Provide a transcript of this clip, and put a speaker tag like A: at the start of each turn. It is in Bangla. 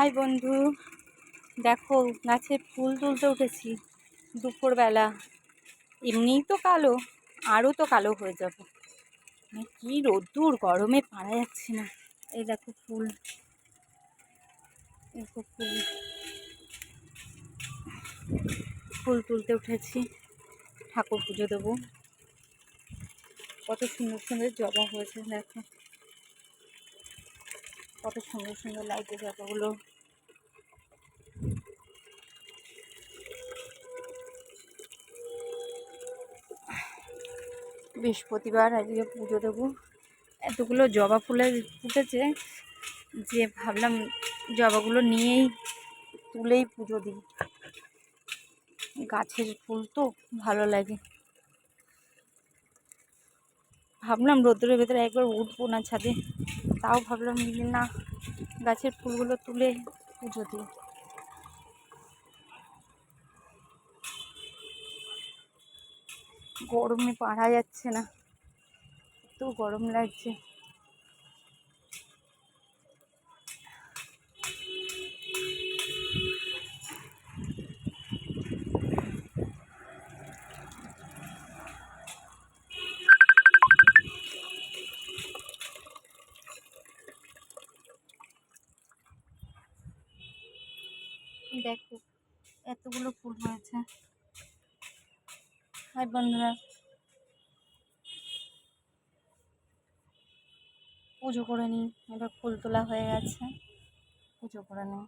A: হাই বন্ধু, দেখো গাছের ফুল তুলতে উঠেছি দুপুরবেলা। এমনিই তো কালো, আরও তো কালো হয়ে যাব। কি রোদ্দুর, গরমে পারা যাচ্ছে না। এই দেখো ফুল, দেখো ফুল ফুল তুলতে উঠেছি, ঠাকুর পুজো দেবো। কত সুন্দর সুন্দর জবা হয়েছে, দেখো কত সুন্দর সুন্দর লাগছে জবাগুলো। বৃহস্পতিবার আজকে পুজো দেবো। এতগুলো জবা ফুলে ফুটেছে যে ভাবলাম জবাগুলো নিয়েই তুলেই পুজো দিই। গাছের ফুল তো ভালো লাগে। ভাবলাম রোদ্দুরের ভেতরে একবার উঠবো না ছাদে, তাও ভাবলাম না, গাছের ফুলগুলো তুলে পুজো দিই। গরমে পারা যাচ্ছে না, এত গরম লাগছে। দেখো এতগুলো ফুল হয়েছে। হাই বন্ধুরা, পুজো করে নিই। এবার ফুল তোলা হয়ে গেছে, পুজো করে নিই।